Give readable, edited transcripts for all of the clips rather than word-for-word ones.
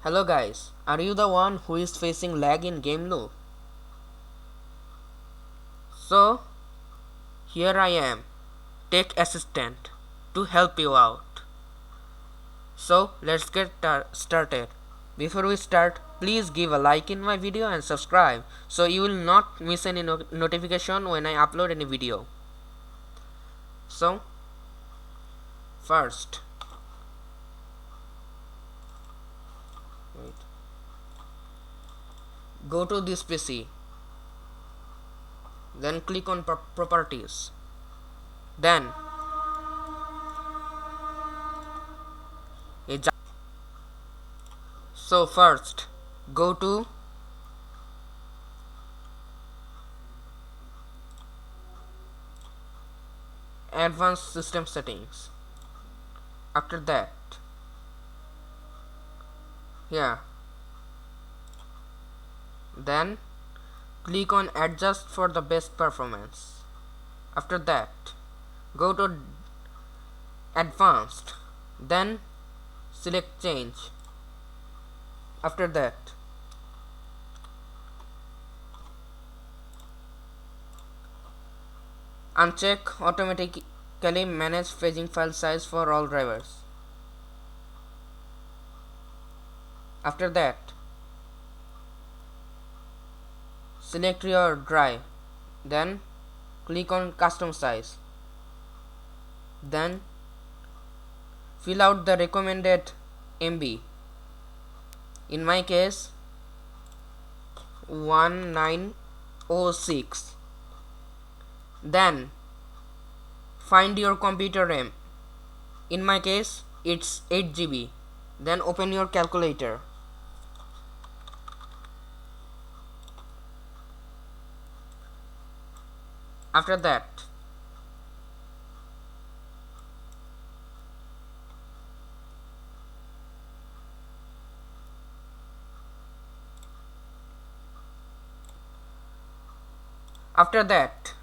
Hello guys, are you the one who is facing lag in gameloop? So, here I am, tech assistant, to help you out. So, let's get started. Before we start, please give a like in my video and subscribe so you will not miss any notification when I upload any video. So, first, wait. Go to this PC, then click on properties, then so first go to advanced system settings. After that, here, then click on adjust for the best performance. After that, go to advanced, then select change. After that, uncheck automatically manage paging file size for all drivers. After that, select your drive, then click on custom size, then fill out the recommended MB. In my case, 1906. Then find your computer RAM. In my case, it's 8 GB. Then open your calculator. After that,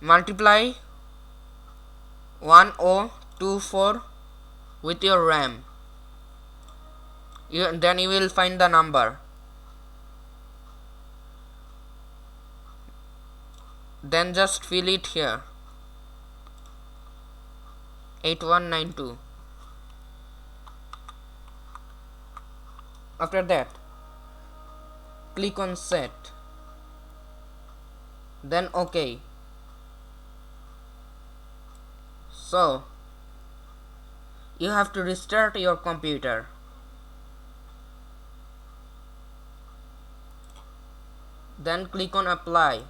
multiply 1024 with your RAM. Then you will find the number. Then just fill it here, 8192. After that, click on set, then OK. So, you have to restart your computer. Then click on apply,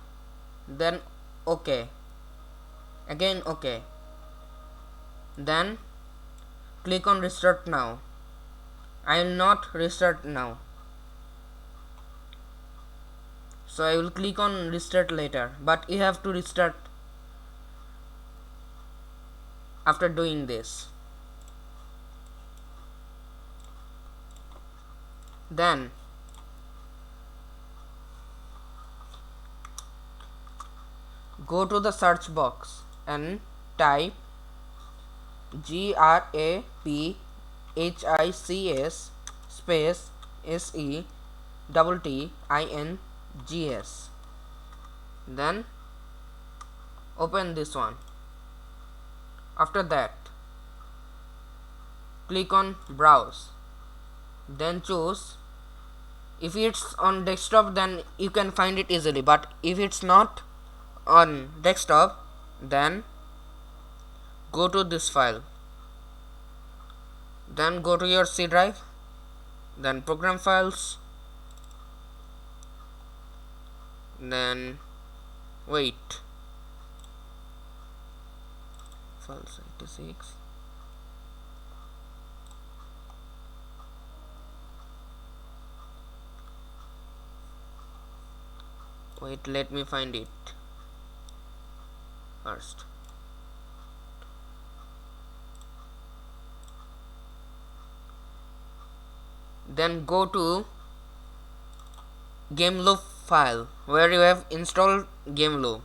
then OK, again OK, then click on restart now. I will not restart now, so I will click on restart later, but you have to restart after doing this. Then go to the search box and type GRAPHICS space SETTINGS. Then open this one. After that, click on browse, then choose. If it's on desktop, then you can find it easily, but if it's not on desktop, then go to this file, then go to your C drive, then program files, then wait, files 86, wait, let me find it first. Then go to gameloop file where you have installed gameloop.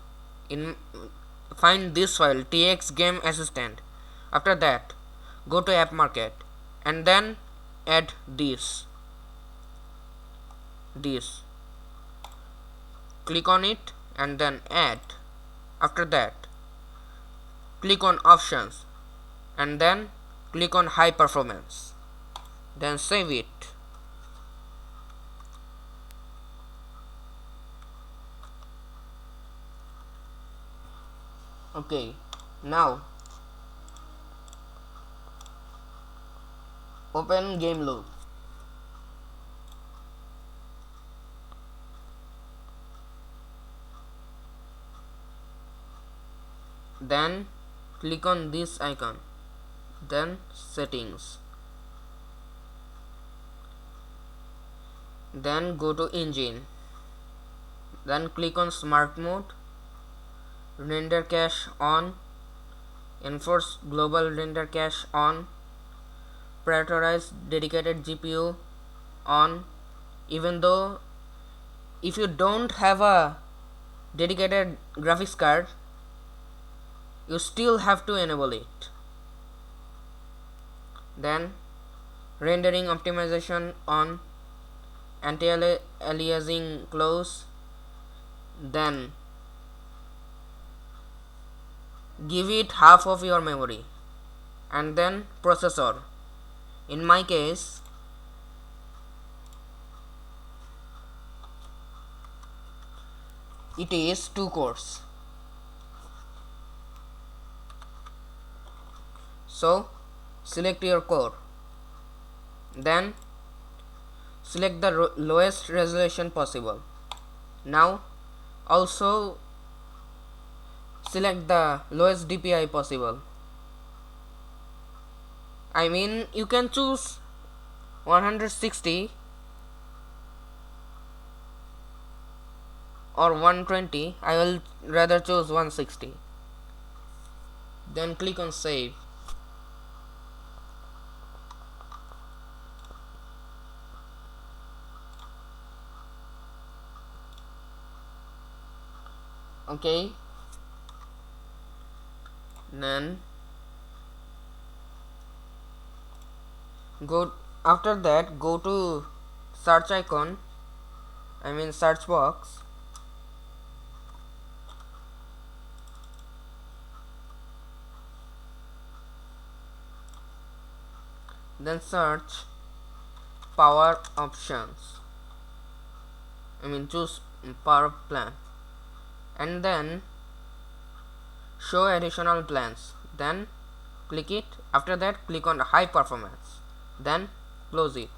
Find this file, tx game assistant. After that, go to app market and then add this. Click on it and then add. After that, click on options and then click on high performance, then save it. Okay, now open gameloop. Then click on this icon, then settings, then go to engine, then click on smart mode, render cache on, enforce global render cache on, prioritize dedicated GPU on. Even though if you don't have a dedicated graphics card, you still have to enable it. Then rendering optimization on, anti-aliasing close, then give it half of your memory, and then processor. In my case, it is 2 cores. So select your core, then select the lowest resolution possible. Now also select the lowest DPI possible. I mean, you can choose 160 or 120. I will rather choose 160. Then click on save. Okay, then after that go to search icon, search box, then search power options, choose power plan, and then show additional plans, then click it. After that, click on high performance, then close it.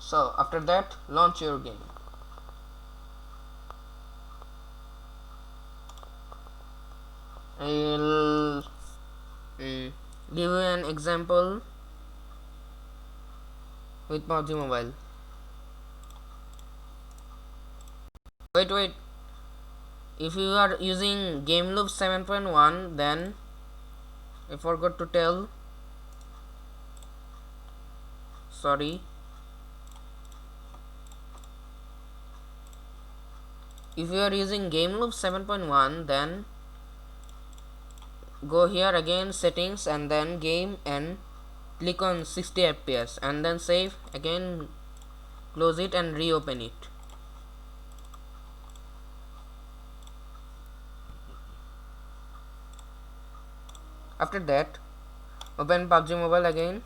So after that, launch your game. I'll give you an example with PUBG Mobile. Wait, if you are using gameloop 7.1, then I forgot to tell, sorry. If you are using gameloop 7.1, then go here again, settings, and then game, and click on 60 fps, and then save. Again close it and reopen it. After that, open PUBG Mobile again.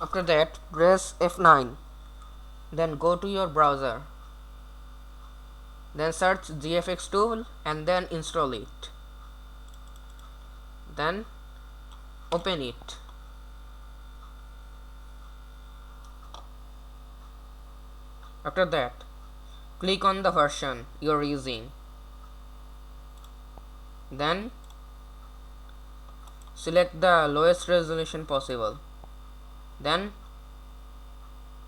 After that, press F9, then go to your browser, then search GFX tool and then install it, then open it. After that, click on the version you are using, then select the lowest resolution possible. Then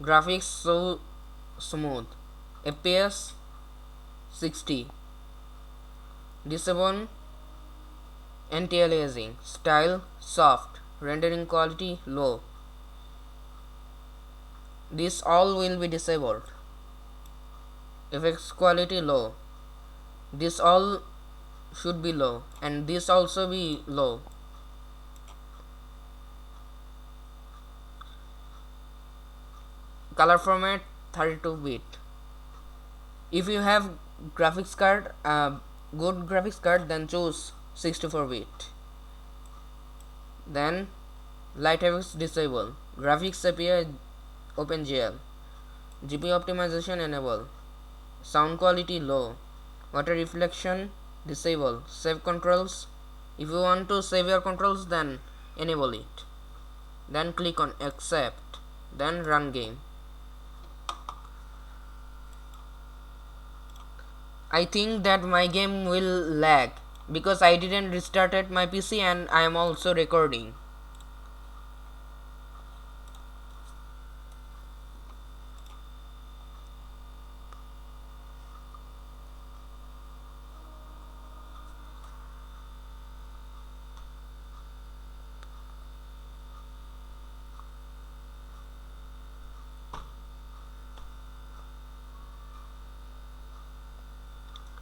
graphics so smooth, FPS 60, disable anti-aliasing, style soft, rendering quality low. This all will be disabled. Effects quality low. This all should be low, and this also be low. Color format 32-bit. If you have graphics card, good graphics card, then choose 64-bit. Then light effects disable, graphics API OpenGL, GPU optimization enable, sound quality low, water reflection disable, save controls. If you want to save your controls, then enable it. Then click on accept, then run game. I think that my game will lag because I didn't restarted my PC and I am also recording.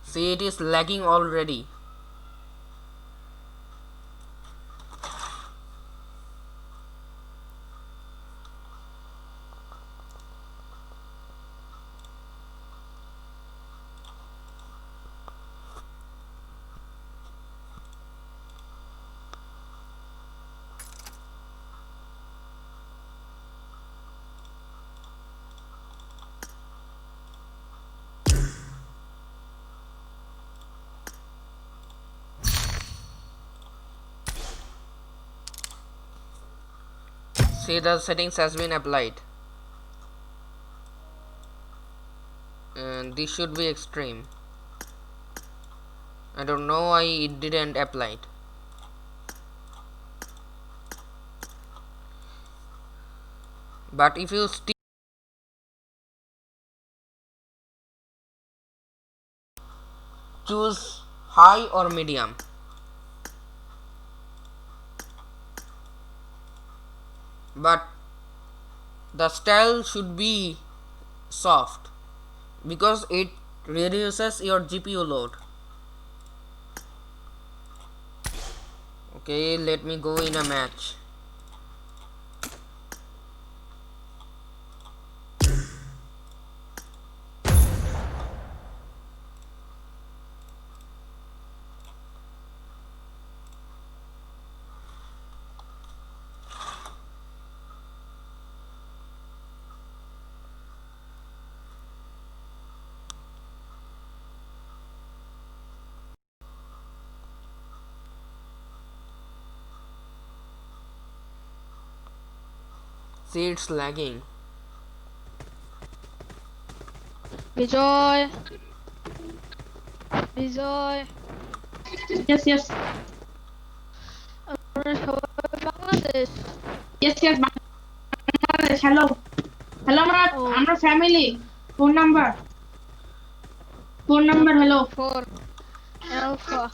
See, it is lagging already. See, the settings has been applied, and this should be extreme. I don't know why it didn't apply it. But if you still choose high or medium, but the style should be soft because it reduces your GPU load. Okay, let me go in a match. See, it's lagging. Bijoy. Bijoy. Yes, yes. Bangladesh. Yes, yes. Bangladesh. Hello. Hello, Oh. our family. Phone number. Phone number. Hello. 4 Alpha.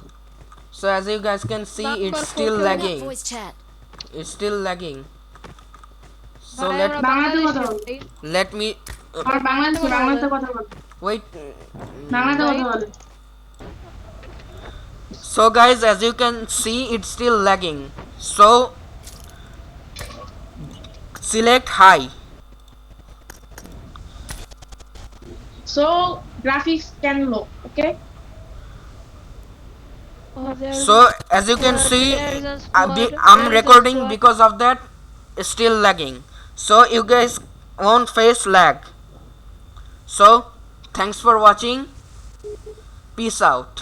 So as you guys can see, Number it's still 4 lagging. Voice chat. It's still lagging. So ভাই আমরা বাংলাতে বাংলাদেশি কথা বল। ভাই। let me আমার বাংলাতে কথা বল। wait. বাংলাতে কথা বল। So guys, as you can see, it's still lagging. So select high. So graphics can low. Okay. Oh, there's So as you can see, there's a squad. I'm There is a recording squad. because of that. It's still lagging. So you guys won't face lag. So thanks for watching. Peace out.